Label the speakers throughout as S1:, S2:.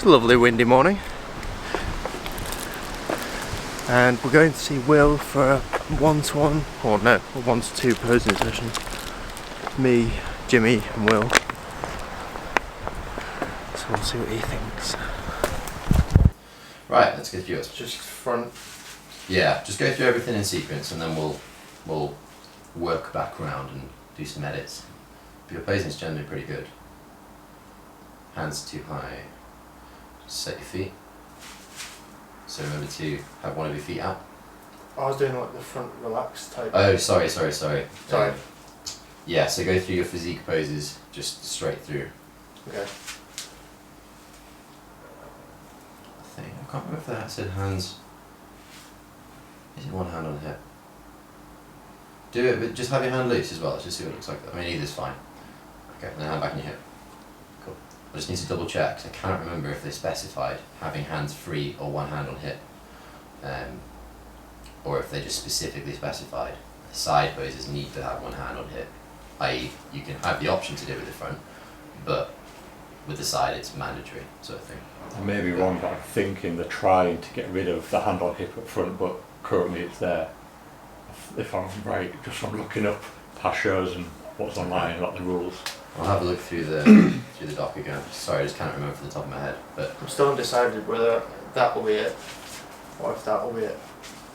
S1: a lovely windy morning, and we're going to see Will for a 1-to-1, or no, a 1-to-2 posing session. Me, Jimmy and Will. So we'll see what he thinks.
S2: Right, let's go through it.
S1: Just front.
S2: Yeah, just go through everything in sequence and then we'll work back around and do some edits. But your posing's generally pretty good. Hands too high. Just set your feet. So remember to have one of your feet out.
S1: I was doing like the front relaxed type.
S2: Oh, sorry.
S1: Sorry.
S2: Yeah, so go through your physique poses just straight through.
S1: Okay.
S2: I can't remember if that said hands. Is it one hand on the hip? Do it, but just have your hand loose as well. Let's just see what it looks like. I mean, either's fine. Okay, and then hand back on your hip. Cool. I just need to double check because I cannot remember if they specified having hands free or one hand on hip, or if they just specifically specified the side poses need to have one hand on hip. I.e., you can have the option to do it with the front, but with the side it's mandatory, sort of thing.
S3: I may be wrong, but I'm thinking they're trying to get rid of the hand on hip up front, but currently it's there. If I'm right, just from looking up past shows and what's online, like the rules.
S2: I'll have a look through the through the doc again. Sorry, I just can't remember from the top of my head. But
S1: I'm still undecided whether that will be it, or if that will be it.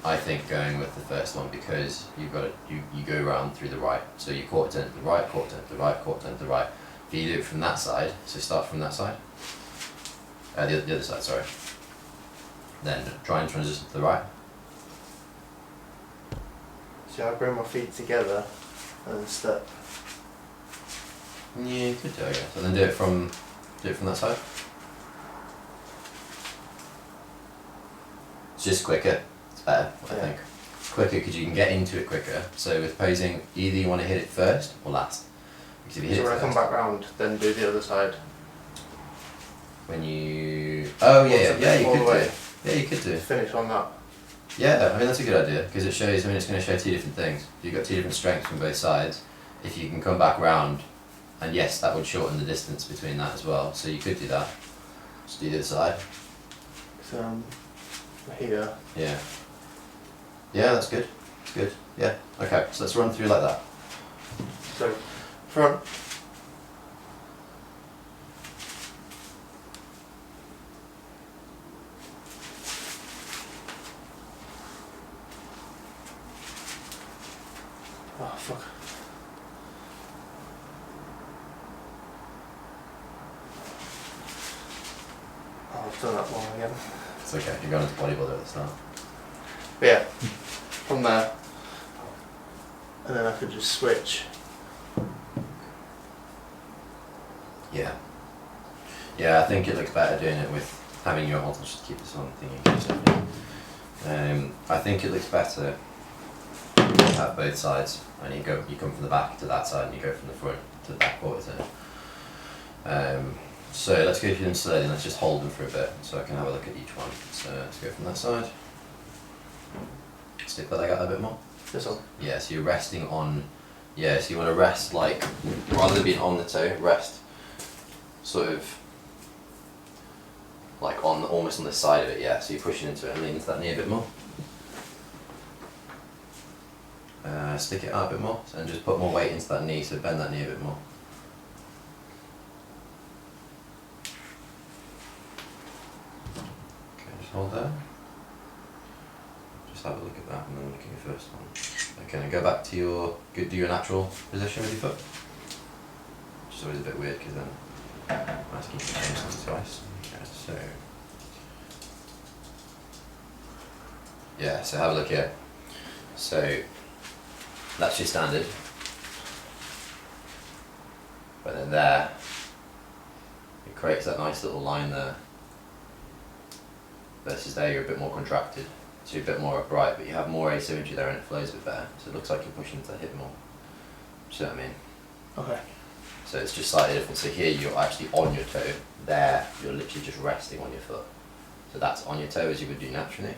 S2: I think going with the first one because you've got you go around through the right. So you quarter turn to the right, quarter turn to the right, quarter turn to the right. If you do it from that side, so start from that side. The other side, sorry. Then try and transition to the right.
S1: So I bring my feet together and then step.
S2: Yeah, you could do it, I guess. And then do it from that side. It's just quicker. It's better, I think. Quicker because you can get into it quicker. So with posing, either you want to hit it first or last. Because if you hit
S1: so
S2: it
S1: when
S2: first,
S1: I come back round, then do the other side.
S2: when you you could do.
S1: Finish on that.
S2: Yeah, I mean that's a good idea because it shows. I mean it's going to show two different things. You've got two different strengths from both sides. If you can come back round, and yes, that would shorten the distance between that as well. So you could do that. Just do the other side.
S1: So here.
S2: Yeah. Yeah, that's good. That's good. Yeah. Okay, so let's run through like that.
S1: So front. Oh fuck. Oh, I've done that wrong again.
S2: It's okay. You're going to bodybuilder at the start.
S1: But yeah, from there, and then I could just switch.
S2: Yeah. Yeah, I think it looks better doing it with having your. I'll just keep this on thingy. I think it looks better to have both sides, and you come from the back to that side, and you go from the front to the back quarter turn. So let's go through them slowly. Let's just hold them for a bit, so I can have a look at each one. So let's go from that side. Stick the leg out a bit more.
S1: This one.
S2: Yeah, so you're resting on. Yeah, so you want to rest like rather than being on the toe, rest sort of like on almost on the side of it. Yeah, so you're pushing into it and lean into that knee a bit more. Stick it out a bit more and just put more weight into that knee, so bend that knee a bit more. Okay, just hold there. Just have a look at that and then look at your first one. Okay, now go back to do your natural position with your foot. Which is always a bit weird because then I'm asking you to change something twice. Okay, so yeah, so have a look here. So that's your standard. But then there, it creates that nice little line there. Versus there, you're a bit more contracted. So you're a bit more upright, but you have more asymmetry there and it flows a bit better. So it looks like you're pushing into the hip more. Do you know what I mean?
S1: Okay.
S2: So it's just slightly different. So here you're actually on your toe. There, you're literally just resting on your foot. So that's on your toe as you would do naturally.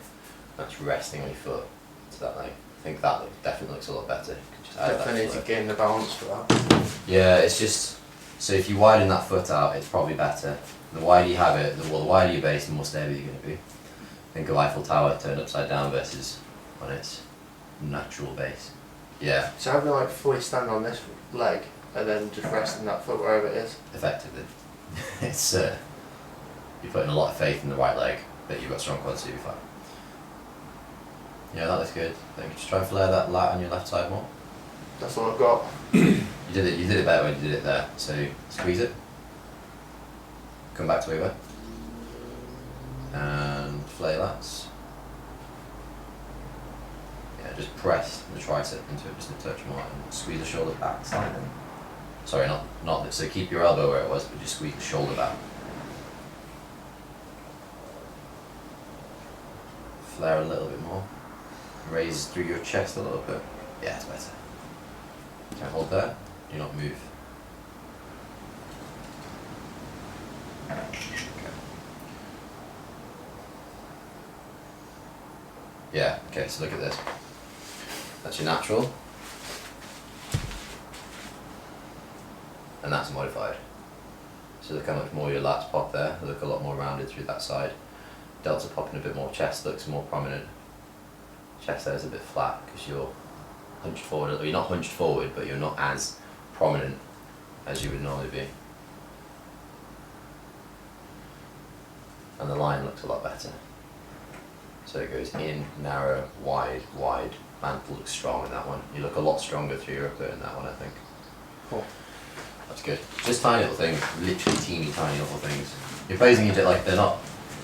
S2: That's resting on your foot to that leg. I think that definitely looks a lot better. Just add
S1: Definitely
S2: that
S1: need to
S2: flow.
S1: gain the balance for that.
S2: Yeah, it's just, so if you widen that foot out, it's probably better. The wider you have it, the wider your base, the more stable you're going to be. Think of Eiffel Tower turned upside down versus on its natural base. Yeah.
S1: So having like fully stand on this leg and then just resting that foot wherever it is?
S2: Effectively. It's you're putting a lot of faith in the right leg, but you've got strong quads, so you'll be fine. Yeah, that looks good. Then just try and flare that lat on your left side more.
S1: That's all I've got.
S2: You did it better when you did it there. So squeeze it. Come back to where you were. And flare lats. Yeah, just press the tricep into it just a touch more and squeeze the shoulder back slightly. Sorry, not so keep your elbow where it was, but just squeeze the shoulder back. Flare a little bit more. Raise through your chest a little bit. Yeah, it's better. Can't hold there. Do not move. Okay. Yeah, okay, so look at this. That's your natural. And that's modified. So look how much more your lats pop there. They look a lot more rounded through that side. Delta popping a bit more, chest looks more prominent. Chest there is a bit flat because you're hunched forward. You're not hunched forward, but you're not as prominent as you would normally be. And the line looks a lot better. So it goes in, narrow, wide, wide. Mantle looks strong in that one. You look a lot stronger through your upper in that one, I think.
S1: Cool.
S2: That's good. Just tiny little things, literally teeny tiny little things. You're posing it like they're not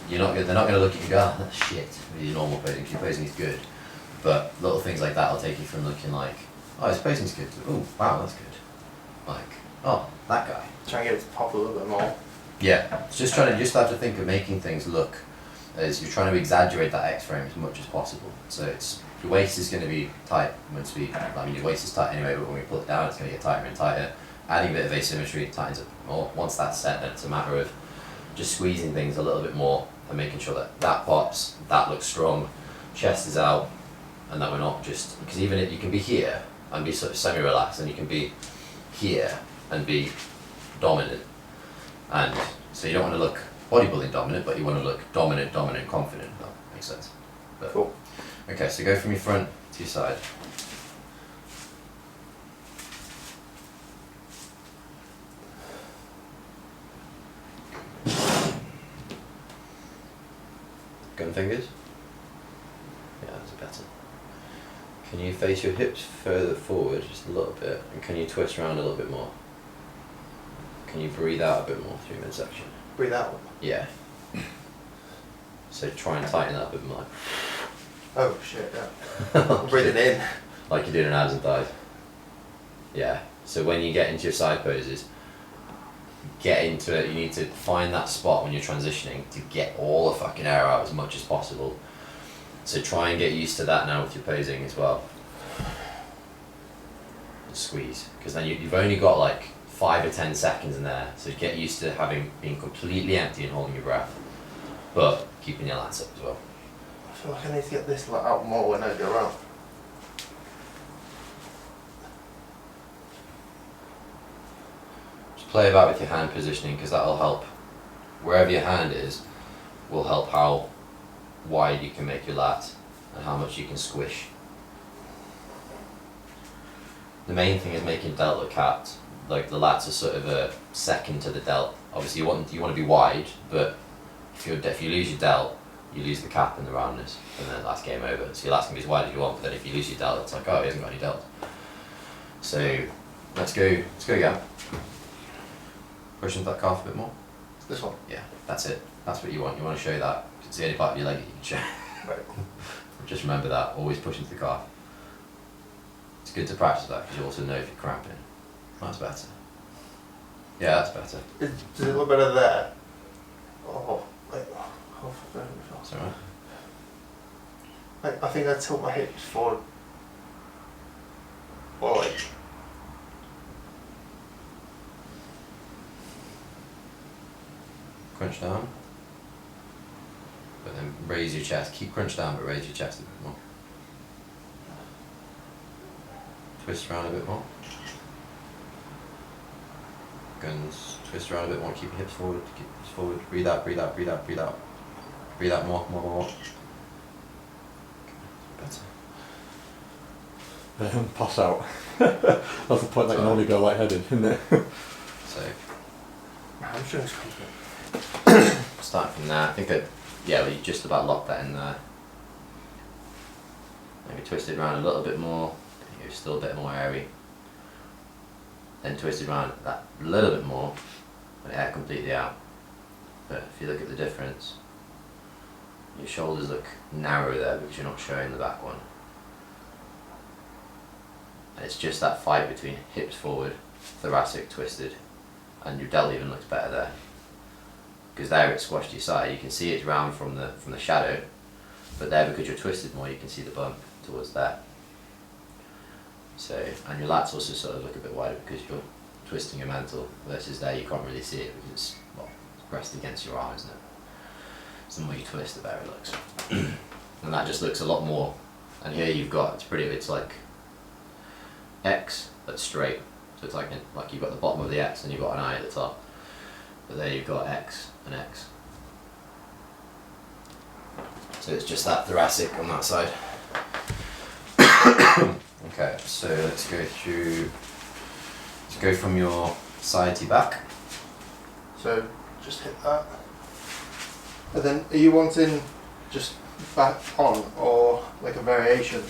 S2: going to look at you and go, oh, that's shit, with your normal posing. Your posing is good. But little things like that will take you from looking like, oh, his posing's good, to, oh, wow, that's good. Like, oh, that guy.
S1: Try and get it to pop a little bit more.
S2: Yeah, it's just have to think of making things look as you're trying to exaggerate that X frame as much as possible. So it's your waist is going to be tight your waist is tight anyway, but when we pull it down, it's going to get tighter and tighter. Adding a bit of asymmetry tightens it more. Once that's set, then it's a matter of just squeezing things a little bit more and making sure that that pops, that looks strong, chest is out, and that we're not just, because even if you can be here and be sort of semi-relaxed, and you can be here and be dominant, and so you don't want to look bodybuilding dominant, but you want to look dominant, confident. That makes sense. But,
S1: cool.
S2: Okay, so go from your front to your side. Gun fingers? Yeah, that's better. Can you face your hips further forward just a little bit, and can you twist around a little bit more? Can you breathe out a bit more through midsection?
S1: Breathe out.
S2: Yeah. So try and tighten that a bit more.
S1: Oh shit, yeah. I'm breathing in.
S2: Like you're doing abs and thighs. Yeah. So when you get into your side poses, get into it. You need to find that spot when you're transitioning to get all the fucking air out as much as possible. So try and get used to that now with your posing as well. And squeeze, because then you've only got like 5 or 10 seconds in there. So get used to being completely empty and holding your breath, but keeping your lats up as well.
S1: I feel like I need to get this out more when I go around.
S2: Play about with your hand positioning, because that'll help. Wherever your hand is will help how wide you can make your lat and how much you can squish. The main thing is making delt look capped. Like the lats are sort of a second to the delt. Obviously you want to be wide, but if you lose your delt, you lose the cap and the roundness, and then that's game over. So your lats can be as wide as you want, but then if you lose your delt, it's like, oh, he hasn't got any delt. So let's go again. Push into that calf a bit more.
S1: This one?
S2: Yeah, that's it. That's what you want. You want to show that. It's the only part of your leg that you can show.
S1: Right.
S2: Just remember that. Always push into the calf. It's good to practice that because you also know if you're cramping. That's better. Yeah, that's better.
S1: Does it look better there? Oh, like, oh,
S2: That's alright.
S1: I think I tilt my hips forward. Or like.
S2: Crunch down. But then raise your chest. Keep crunch down, but raise your chest a bit more. Twist around a bit more. Go and twist around a bit more, keep your hips forward, keep your hips forward. Breathe out, breathe out, breathe out, breathe out. Breathe out more. Better.
S3: Pass out. That's the point that you normally go lightheaded, isn't it?
S2: So,
S1: hamstrings confident.
S2: starting from there, I think well, you just about lock that in there. Maybe twist it around a little bit more, you're still a bit more airy. Then twist it around that a little bit more, and air completely out. But if you look at the difference, your shoulders look narrow there because you're not showing the back one. And it's just that fight between hips forward, thoracic twisted, and your delt even looks better there. Because there it's squashed to your side, you can see it's round from the shadow, but there because you're twisted more you can see the bump towards there. So, and your lats also sort of look a bit wider because you're twisting your mantle, versus there you can't really see it because it's, well, it's pressed against your arm, isn't it? So the more you twist the better it looks. And that just looks a lot more, and here you've got, it's like X but straight, so it's like you've got the bottom of the X and you've got an eye at the top, but there you've got X and X. So it's just that thoracic on that side. Okay, so let's go from your side to back.
S1: So just hit that. And then are you wanting just back on or like a variation?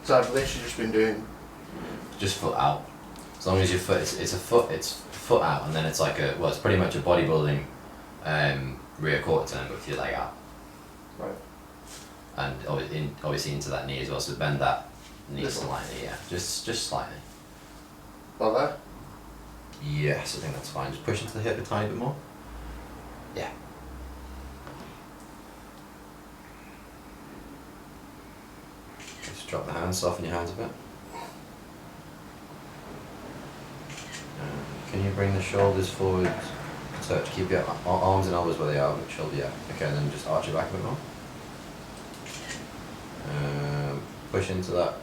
S1: So I've literally just been doing
S2: Just foot out. As long as your foot, it's foot out, and then it's like it's pretty much a bodybuilding rear quarter turn, but with your leg out.
S1: right.
S2: And obviously into that knee as well, so bend that knee slightly, yeah. Just slightly.
S1: Like that?
S2: Yes, I think that's fine. Just push into the hip a tiny bit more. Yeah. Just drop the hands, soften your hands a bit. Can you bring the shoulders forward to keep your arms and elbows where they are, but shoulder, yeah. Okay, and then just arch your back a bit more. Push into that.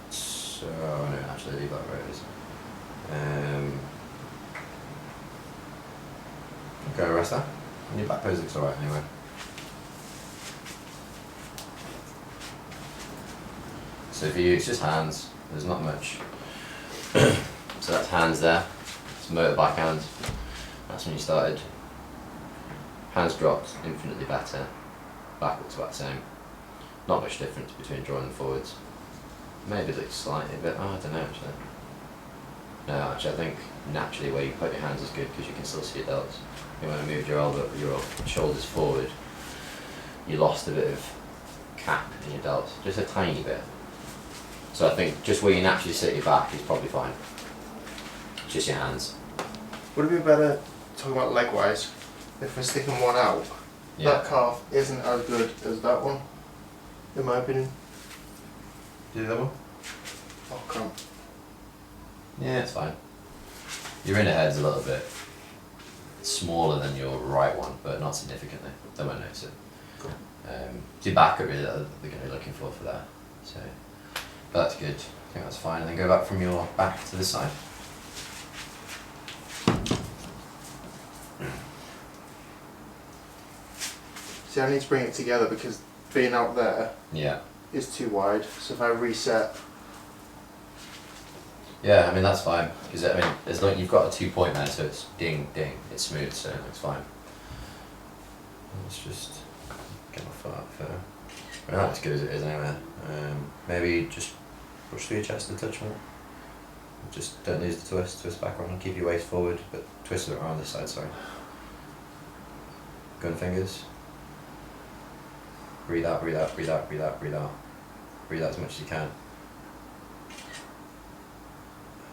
S2: So, no, actually leave that where it is. Okay, rest that. And your back pose looks alright anyway. So for you, it's just hands. There's not much. So that's hands there. It's motor backhand. That's when you started. Hands dropped, infinitely better. Back looks about the same. Not much difference between drawing them forwards. Maybe it looks slightly, but I don't know actually. No, actually I think naturally where you put your hands is good because you can still see your delts. You want to move your shoulders forward, you lost a bit of cap in your delts, just a tiny bit. So I think just where you naturally sit your back is probably fine. Just your hands.
S1: Would it be better, talking about leg wise, if we're sticking one out?
S2: Yeah.
S1: That calf isn't as good as that one, in my opinion.
S2: Do that one?
S1: Oh, come.
S2: Yeah, it's fine. Your inner head's a little bit smaller than your right one, but not significantly. They won't notice it.
S1: Cool.
S2: It's your back really that they're going to be looking for that. So, but that's good. I think that's fine. And then go back from your back to this side.
S1: See, I need to bring it together because being out there
S2: Yeah.
S1: is too wide. So if I reset,
S2: Yeah, I mean that's fine because I mean as long you've got a 2 point there, so it's ding ding, it's smooth, so it's fine. Let's just get my foot up there. I mean, that's as good as it is anyway. Maybe just push through your chest a touch more. Just don't lose the twist back around, keep your waist forward, but twist it around this side, sorry. Gun fingers. Breathe out, breathe out, breathe out, breathe out, breathe out. Breathe out as much as you can.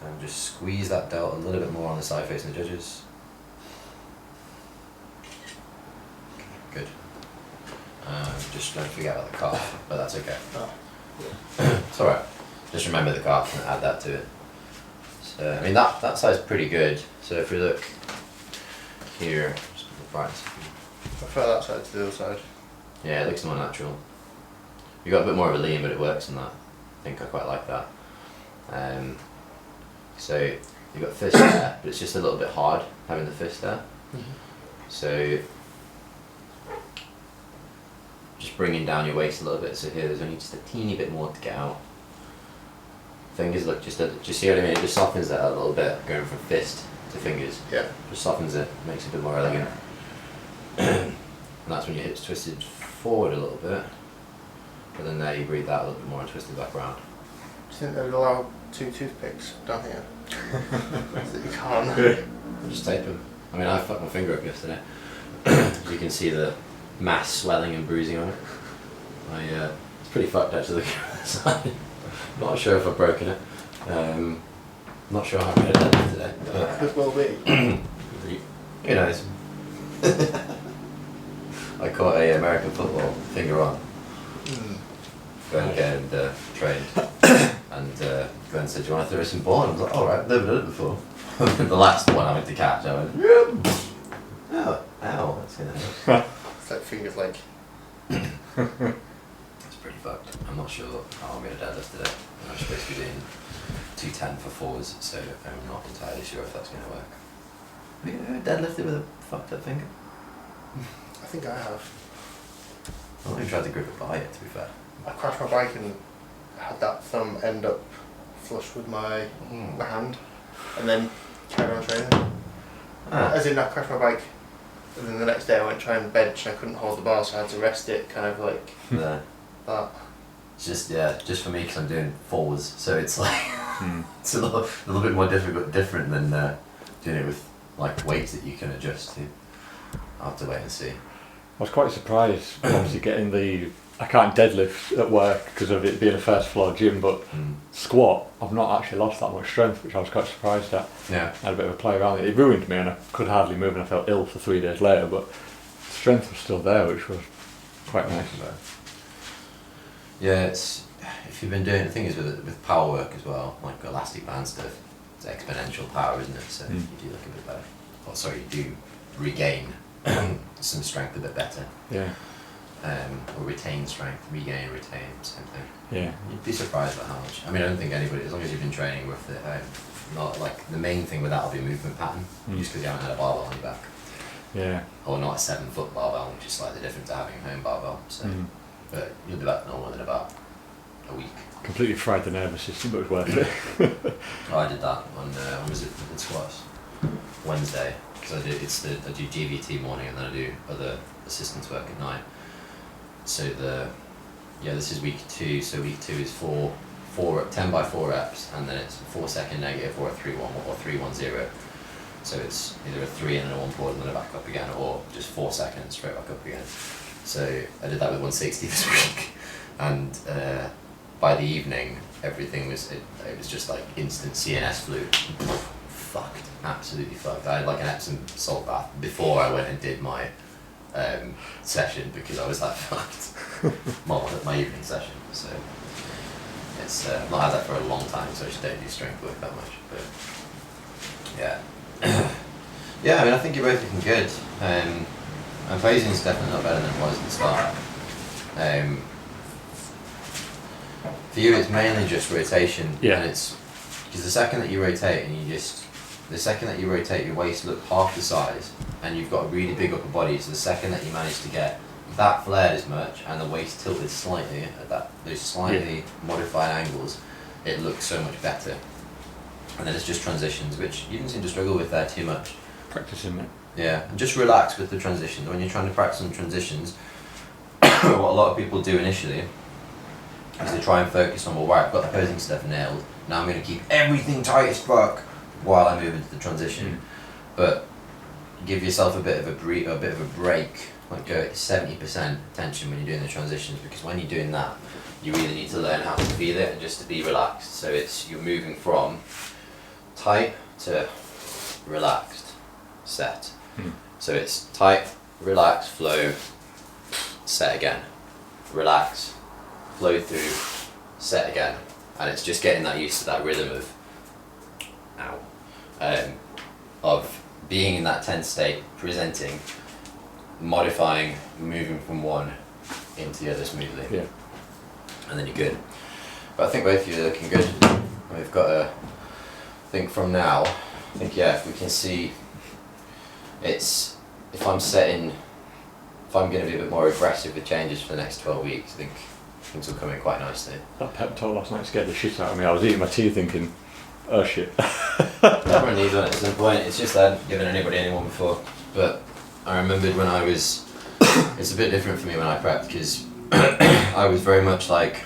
S2: And just squeeze that delt a little bit more on the side facing the judges. Good. Just don't forget about the calf, but that's okay. It's alright. Just remember the calf and add that to it. So, I mean that side's pretty good. So if we look here, just look right.
S1: I prefer that side to the other side.
S2: Yeah, it looks more natural. You got a bit more of a lean, but it works in that. I think I quite like that. So you've got fist there, but it's just a little bit hard having the fist there. So just bringing down your waist a little bit. So here, there's only just a teeny bit more to get out. Fingers look just see what I mean? It just softens that a little bit, going from fist to fingers.
S1: Yeah.
S2: Just softens it, makes it a bit more elegant. And that's when your hips twisted forward a little bit. But then there you breathe out a little bit more and twist it back around.
S1: Do you think they would allow 2 toothpicks down here? That you can't.
S2: Just tape them. I mean, I fucked my finger up yesterday. As you can see the mass swelling and bruising on it. It's pretty fucked actually. Not sure if I've broken it. Not sure how I made it deadlift today.
S1: Could well be.
S2: Who knows? I caught a American football finger on. Going and trained. And Glenn said, do you want to throw some ball? And I was like, alright, I've never done it before. The last one I went to catch, I went, ow, that's gonna hurt.
S1: It's like fingers like.
S2: It's pretty fucked. I'm not sure how I'm going to deadlift today. I'm supposed to be doing 210 for fours, so I'm not entirely sure if that's going to work. Have you ever deadlifted with a fucked up finger?
S1: I think I have.
S2: I've not even tried to grip it by it, to be fair.
S1: I crashed my bike and had that thumb end up flush with my hand, and then carried on training. As in, I crashed my bike, and then the next day I went to try and bench and I couldn't hold the bar, so I had to rest it, kind of like
S2: There.
S1: that.
S2: It's just for me because I'm doing fours, so it's like it's a little bit more different than doing it with like weights that you can adjust to. I'll have to wait and see.
S3: I was quite surprised, obviously getting I can't deadlift at work because of it being a first floor gym, but squat, I've not actually lost that much strength, which I was quite surprised at.
S2: Yeah.
S3: I had a bit of a play around it. It ruined me and I could hardly move and I felt ill for 3 days later, but strength was still there, which was quite nice.
S2: Yeah, it's if you've been doing the thing is with power work as well, like elastic band stuff, it's exponential power, isn't it? So you do look a bit better. Or sorry, you do regain some strength a bit better.
S3: Yeah.
S2: Or retain strength, regain, retain, same thing.
S3: Yeah.
S2: You'd be surprised at how much. I mean, I don't think anybody, as long as you've been training with it, not like the main thing with that will be movement pattern, just because you haven't had a barbell on your back.
S3: Yeah.
S2: Or not a 7-foot barbell, which is slightly different to having a home barbell. So, but you'll be back to normal in about a week.
S3: Completely fried the nervous system, but it was worth it.
S2: Oh, I did that on when was it? In squats, Wednesday. Because I do GVT morning and then I do other assistance work at night. So this is week 2. So week 2 is 10 by 4 reps, and then it's 4 second negative or a 3-1 or 3-1-0. So it's either a 3 and then a 1 forward and then a back up again, or just 4 seconds straight back up again. So I did that with 160 this week, and by the evening everything was it was just like instant CNS fluid. Fucked, absolutely fucked. I had like an Epsom salt bath before I went and did my session because I was that fucked. my evening session. So it's I've not had that for a long time, so I just don't do strength work that much. But yeah, yeah. I mean, I think you're both looking good. And posing is definitely not better than it was at the start. For you, it's mainly just rotation.
S3: Yeah.
S2: And it's because the second that you rotate and the second that you rotate, your waist look half the size, and you've got a really big upper body. So the second that you manage to get that flared as much and the waist tilted slightly at those slightly modified angles, it looks so much better. And then it's just transitions, which you didn't seem to struggle with there too much.
S3: Practicing it.
S2: Yeah, and just relax with the transitions. When you're trying to practice on transitions, what a lot of people do initially is they try and focus on, well, right, I've got the posing stuff nailed, now I'm going to keep everything tight as fuck while I move into the transition. But give yourself a bit of a break, like go at 70% tension when you're doing the transitions, because when you're doing that, you really need to learn how to feel it and just to be relaxed. So you're moving from tight to relaxed, set. So it's tight, relax, flow, set again, relax, flow through, set again, and it's just getting that used to that rhythm of being in that tense state, presenting, modifying, moving from one into the other smoothly.
S3: Yeah.
S2: And then you're good. But I think both of you are looking good. We've got think from now, I think yeah, if we can see, if I'm going to be a bit more aggressive with changes for the next 12 weeks, I think things will come in quite nicely.
S3: That pep talk last night scared the shit out of me. I was eating my tea thinking, oh shit.
S2: Everyone needs one at some point. It's just I hadn't given anybody anyone before. But I remembered it's a bit different for me when I prepped, because I was very much like,